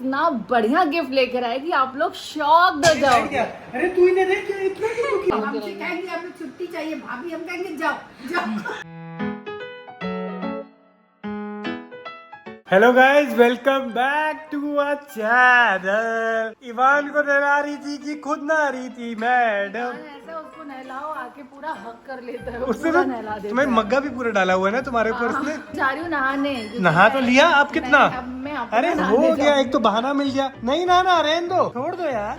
इतना बढ़िया गिफ्ट लेकर आए कि आप लोग शॉक हो जाओगे। अरे तू इन्हें देख क्या इतना क्यों? हमसे कहेंगे हमें छुट्टी चाहिए भाभी, हम कहेंगे जाओ जाओ। Hello guys, welcome back to our channel. Ivan को नहला रही थी कि खुद नहा रही थी मैडम? ऐसा उसको नहलाओ, आके पूरा हक कर लेता है, उसने पूरा तो नहला देता तुम्हें है। मग्गा भी पूरा डाला हुआ है ना तुम्हारे ऊपर उसने। जा रही हूँ नहाने। नहा तो लिया, अब कितना? अब मैं अपना अरे नहाने हो गया, जाऊंगी। एक तो बहाना मिल गया। नहीं नहाना, रहने दो, छोड़ दो यार।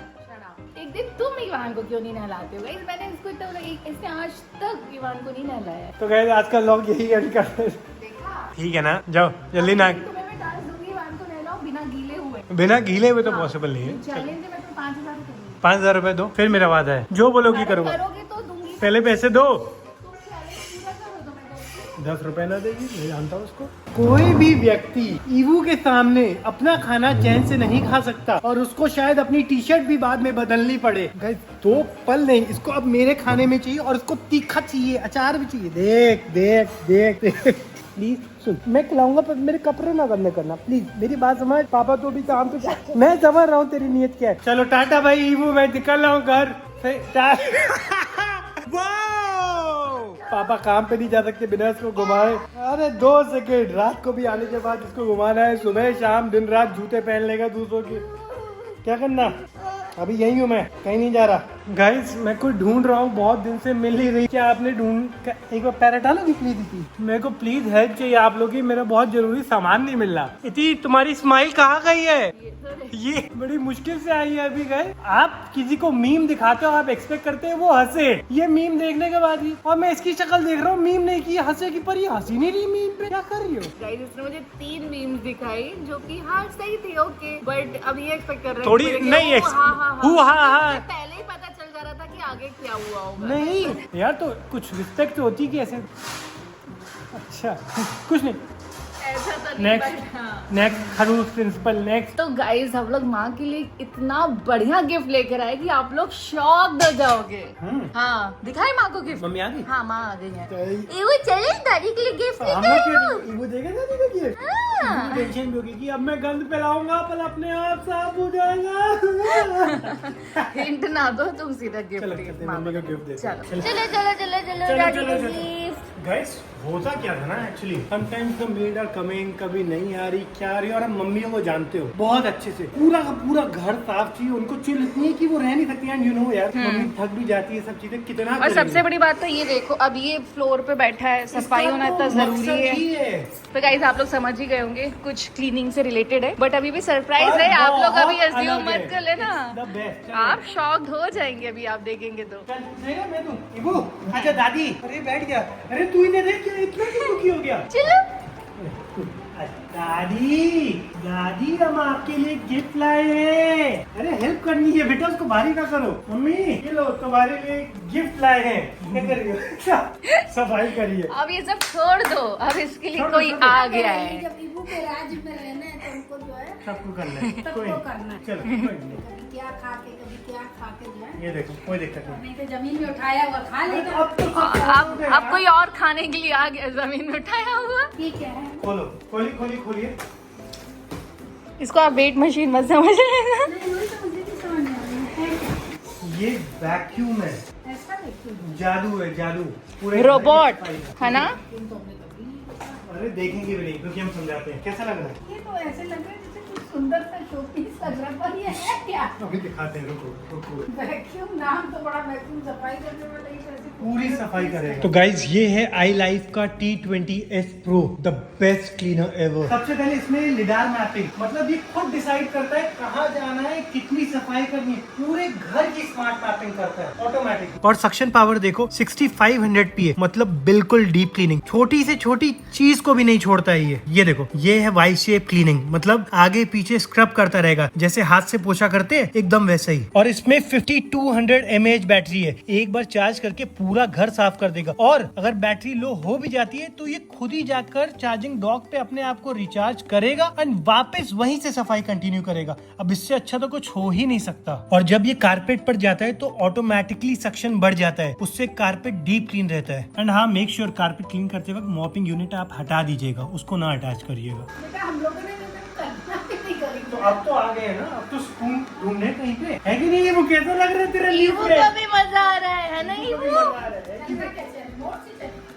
एक दिन तुम इवान को क्यों नहीं नहलाते हो? गाइस मैंने इसको इसने आज तक इवान को नहीं नहलाया। तो गाइस आज का व्लॉग यही एंड करते हैं। देखा? ठीक है ना, जाओ जल्दी ना। तुम्हें मैं डांस दूंगी, इवान को नहलाओ बिना गीले हुए। बिना गीले हुए तो पॉसिबल नहीं है। चैलेंज है, मैं तुम्हें 5,000 दूंगी। 5,000 रुपए दो, फिर मेरा वादा है, जो बोलोगी करूँगा। करोगे तो दूंगी। पहले पैसे दो। तुम चैलेंज पूरा करो तो मैं दूंगी। 10 रुपए ना देगी, मैं जानता हूँ उसको। कोई भी व्यक्ति ईवू के सामने अपना खाना चैन से नहीं खा सकता, और उसको शायद अपनी टी शर्ट भी बाद में बदलनी पड़े। गाइस 2 पल नहीं, इसको अब मेरे खाने में चाहिए, और इसको तीखा चाहिए, अचार भी चाहिए। देख देख देख देख प्लीज सुन, मैं खिलाऊंगा पर मेरे कपड़े ना गंदे करना प्लीज, मेरी बात समझ। पापा तो भी काम पे मैं समझ रहा हूँ तेरी नीयत क्या है। चलो टाटा भाई ईवू, मैं निकल रहा हूँ घर। पापा काम पे नहीं जा सकते बिना इसको घुमाए। अरे 2 सेकेंड, रात को भी आने के बाद इसको घुमाना है, सुबह शाम दिन रात जूते पहन लेगा दूसरों के। क्या करना, अभी यही हूँ मैं, कहीं नहीं जा रहा। गाइस मैं कोई ढूंढ रहा हूँ, बहुत दिन से मिल नहीं रही। क्या आपने एक बार पैराटालो प्लीज थी, मेरे को प्लीज हेल्प चाहिए आप लोग की, मेरा बहुत जरूरी सामान नहीं मिल रहा। इतनी तुम्हारी स्माइल कहाँ गई है? ये बड़ी मुश्किल से आई है अभी। गए आप किसी को मीम दिखाते हो, आप एक्सपेक्ट करते हैं वो हंसे। ये मीम देखने के बाद ही, और मैं इसकी शक्ल देख रहा हूँ, मीम नहीं की हंसेगी, पर ये हंसी नहीं रही मीम पे। क्या कर रही हो? गाइस इसने मुझे 3 मीम्स दिखाई जो कि हाँ सही थी, ओके, बट अब ये एक्सपेक्ट कर रहे हैं थोड़ी कि नहीं वो हाँ। हाँ। पहले ही पता चल जा रहा था कि आगे क्या हुआ होगा। नहीं यार, तो कुछ रिस्पेक्ट तो होती कि ऐसे। अच्छा कुछ नहीं। ऐसा तो नहीं, नेक्स्ट but हाँ। नेक्स्ट खरूस प्रिंसिपल नेक्स्ट। तो गाइस हम लोग माँ के लिए इतना बढ़िया गिफ्ट लेकर आए कि आप लोग शॉक हो जाओगे। हाँ दिखाए माँ को गिफ्ट। मम्मी आ गई? हाँ माँ आ गई है। तो वो चले दादी के लिए गिफ्ट लेकर आई हूँ। वो देगा ना, देगा कि हाँ। टेंशन भी होगी कि अब मैं गंद फैलाऊंगा पर अपने आप साफ हो जाएगा। हिंट ना दो, तुम सीधा गिफ्ट चलो करते हैं, मम्मी को गिफ्ट देते हैं। चलो चलो चलो चलो चलो दादी को गिफ्ट। गाइस होता क्या था ना, actually sometimes the maid are coming, कभी नहीं आ रही, क्या आ रही है। और हम मम्मियों को जानते हो बहुत अच्छे से, पूरा का पूरा घर साफ चाहिए उनको, चिल इतनी है कि वो रह नहीं सकती। एंड यू नो यार, मम्मी थक भी जाती है, सब चीजें कितना और सबसे बड़ी बात तो ये देखो, अब ये फ्लोर पे बैठा है, सफाई होना इतना जरूरी है। तो गाइस आप लोग समझ ही गए होंगे, कुछ क्लीनिंग से रिलेटेड है, बट अभी भी सरप्राइज है। आप लोग अभी अज्यूम मत कर लेना, आप शॉक्ड हो जाएंगे अभी आप देखेंगे तो। मैं दूं? इबू, अच्छा दादी, अरे बैठ गया। अरे तू इन्हें देख क्या इतना क्यों दुखी हो गया? चलो दादी दादी, हम आपके लिए गिफ्ट लाए हैं। अरे हेल्प करनी है बेटा, उसको भारी ना करो। मम्मी ये लो तुम्हारे लिए गिफ्ट लाए हैं। क्या कर रही हो? सफाई करिए। अब ये सब छोड़ दो, अब इसके लिए कोई आ गया है। जब ईबू के राज में रहना है तो उनको जो है सबको करना है, सबको करना है। चलो कोई नहीं। कभी क्या खा के कभी क्या खा के जो है, ये देखो कोई दिक्कत नहीं। नहीं तो जमीन में उठाया हुआ खा लेगा। अब तो सब अब कोई और खाने के लिए आ गया, जमीन में उठाया हुआ। ठीक है, खोलो, खोलिए। इसको आप वेट मशीन मत समझ लेना। नहीं वही तो मुझे भी समझ में आ रहा है क्या? ये वैक्यूम है, ऐसा देखो जादू है, जादू। रोबोट है ना? तुम तो हमने कभी नहीं देखा। अरे देखेंगे भी नहीं क्योंकि हम समझाते हैं। कैसा लग रहा है? ये तो ऐसे लग रहा है जैसे कुछ सुंदर सा शोपीस लग रहा है, पर ये है क्या? अभी दिखाते हैं, रुको। वैक्यूम, नाम तो बड़ा वैक्यूम, सफाई करने वाला ही कैसे पूरी सफाई करेगा। तो गाइज ये है आई लाइफ का T20S Pro, the best cleaner ever. सबसे पहले इसमें लिडार मैपिंग, मतलब ये खुद डिसाइड करता है कहाँ जाना है, कितनी सफाई करनी है, पूरे घर की स्मार्ट मैपिंग करता है ऑटोमेटिक। और सक्शन पावर देखो 6500 PA, मतलब बिल्कुल डीप क्लीनिंग, छोटी से छोटी चीज को भी नहीं छोड़ता है ये देखो, ये है वाई शेप क्लीनिंग, मतलब आगे पीछे स्क्रब करता रहेगा, जैसे हाथ से पोछा करते हैं एकदम वैसा ही। और इसमें 5200 mAh बैटरी है, एक बार चार्ज करके पूरा घर साफ कर देगा। और अगर बैटरी लो हो भी जाती है तो ये खुद ही जाकर चार्जिंग डॉक पे अपने आप को रिचार्ज करेगा एंड वापस वहीं से सफाई कंटिन्यू करेगा। अब इससे अच्छा तो कुछ हो ही नहीं सकता। और जब ये कारपेट पर जाता है तो ऑटोमेटिकली सक्शन बढ़ जाता है, उससे कारपेट डीप क्लीन रहता है। एंड हाँ, मेक श्योर कारपेट क्लीन करते वक्त मॉपिंग यूनिट आप हटा दीजिएगा, उसको ना अटैच करिएगा। बेटा हम लोगों ने करना भी नहीं करी। अब तो आ गए ना, अब तो सुकून ढूंढने कहीं पे है कि नहीं। वो कैसा लग रहा है तेरा लीव ईवू को भी मजा आ रहा है ना ईवू?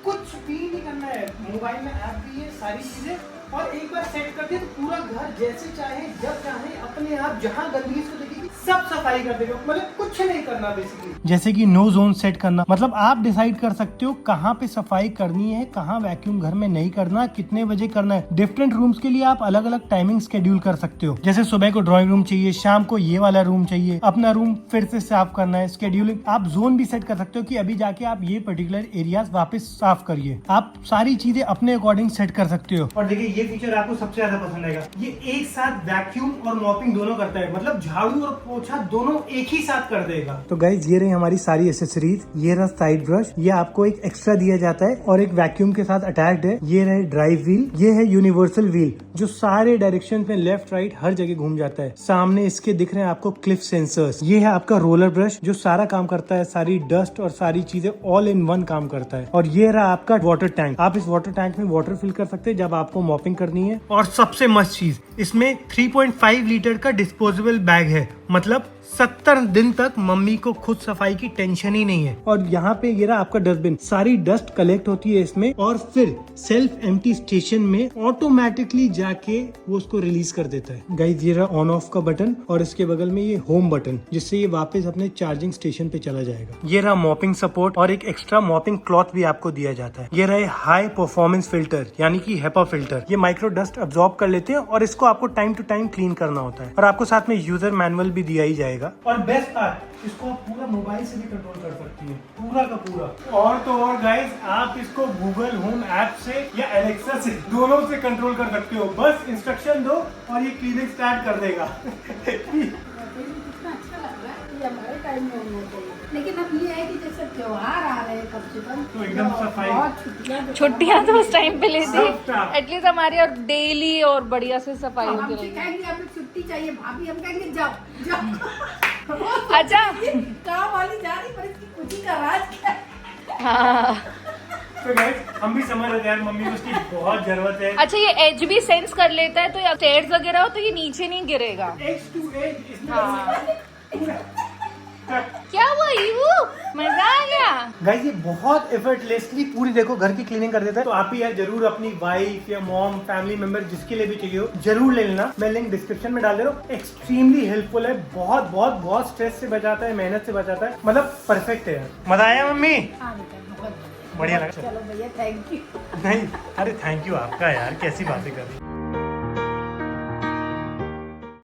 कुछ भी नहीं करना है, मोबाइल में ऐप भी है, सारी चीजें, और एक बार सेट कर दिया तो पूरा घर जैसे चाहे जब चाहे अपने आप जहाँ गंदगी इसको देखेगी सब सफाई कर देगा। मतलब कुछ नहीं करना बेसिकली। जैसे कि नो जोन सेट करना, मतलब आप डिसाइड कर सकते हो कहाँ पे सफाई करनी है, कहाँ वैक्यूम घर में नहीं करना, कितने बजे करना है। डिफरेंट रूम्स के लिए आप अलग अलग टाइमिंग शेड्यूल कर सकते हो। जैसे सुबह को ड्राइंग रूम चाहिए, शाम को ये वाला रूम चाहिए, अपना रूम फिर से साफ करना है। शेड्यूलिंग आप जोन भी सेट कर सकते हो कि अभी जाके आप ये पर्टिकुलर एरियाज वापस साफ करिए। आप सारी चीजें अपने अकॉर्डिंग सेट कर सकते हो। और देखिए ये फीचर आपको सबसे ज्यादा पसंद आएगा, ये एक साथ वैक्यूम और मॉपिंग दोनों करता है, मतलब झाड़ू और पोछा दोनों एक ही साथ कर देगा। तो गाइज ये रही हमारी सारी एसेसरीज। ये रहा साइड ब्रश, ये आपको एक एक्स्ट्रा दिया जाता है और एक वैक्यूम के साथ अटैच्ड है। ये रहे ड्राइव व्हील, ये है यूनिवर्सल व्हील जो सारे डायरेक्शन में लेफ्ट राइट हर जगह घूम जाता है। सामने इसके दिख रहे हैं आपको क्लिफ सेंसर्स। ये है आपका रोलर ब्रश जो सारा काम करता है, सारी डस्ट और सारी चीजें ऑल इन वन काम करता है। और ये रहा आपका वाटर टैंक, आप इस वाटर टैंक में वाटर फिल कर सकते हैं जब आपको मॉपिंग करनी है। और सबसे मस्त चीज, इसमें 3.5 लीटर का डिस्पोजेबल बैग है, मतलब 70 दिन तक मम्मी को खुद सफाई की टेंशन ही नहीं है। और यहाँ पे ये रहा आपका डस्टबिन, सारी डस्ट कलेक्ट होती है इसमें और फिर सेल्फ एम्प्टी स्टेशन में ऑटोमेटिकली जाके वो उसको रिलीज कर देता है। गाइस ये रहा ऑन ऑफ का बटन और इसके बगल में ये होम बटन, जिससे ये वापस अपने चार्जिंग स्टेशन पे चला जाएगा। ये रहा मॉपिंग सपोर्ट और एक एक्स्ट्रा मॉपिंग क्लॉथ भी आपको दिया जाता है। ये रहे हाई परफॉर्मेंस फिल्टर यानी कि हेपा फिल्टर, ये माइक्रो डस्ट अब्सॉर्ब कर लेते हैं और इसको आपको टाइम टू टाइम क्लीन करना होता है। और आपको साथ में यूजर मैनुअल भी दिया ही जाएगा। और बेस्ट पार्ट, इसको आप पूरा मोबाइल से भी कंट्रोल कर सकती है, पूरा का पूरा। और तो और गाइस, आप इसको गूगल होम ऐप से या एलेक्सा से दोनों से कंट्रोल कर सकते हो। बस इंस्ट्रक्शन दो और ये क्लीनिंग स्टार्ट कर देगा। कितना अच्छा लग रहा है, ये हमारे टाइम में होना चाहिए। लेकिन अब ये है कि जैसे त्योहार आ रहे हैं कम से कम, तो एकदम सफाई। बहुत छुट्टियां तो उस टाइम पे लेती, सब स्टाफ। एटलीस्ट हमारी और डेली और बढ़िया से सफाई होती हमसे रहेगी। कहेंगे हमें छुट्टी चाहिए भाभी, हम कहेंगे जाओ जाओ। अच्छा काम वाली जा रही पर इसकी कुछ का राज क्या है? हाँ। तो गाइस हम भी समझ रहे थे यार, मम्मी को उसकी बहुत जरूरत है। अच्छा ये एज भी सेंस कर लेता है, तो या स्टेयर्स वगैरह हो तो ये नीचे नहीं गिरेगा। एज टू एज इसमें हाँ। क्या हुआ ईवू, मजा आ गया। गाइस ये बहुत एफर्टलेसली पूरी देखो घर की क्लीनिंग कर देता है। तो आप भी यार जरूर अपनी वाइफ या मॉम, फैमिली मेंबर जिसके लिए भी चाहिए हो जरूर ले लेना। मैं लिंक डिस्क्रिप्शन में डाल दे रहा हूँ। एक्सट्रीमली हेल्पफुल है, बहुत बहुत बहुत स्ट्रेस से बचाता है, मेहनत से बचाता है, मतलब परफेक्ट है यार। मजा आया मम्मी? हाँ बेटा बहुत बढ़िया लगा। चलो भैया थैंक यू। नहीं अरे थैंक यू आपका यार, कैसी बातें कर रही।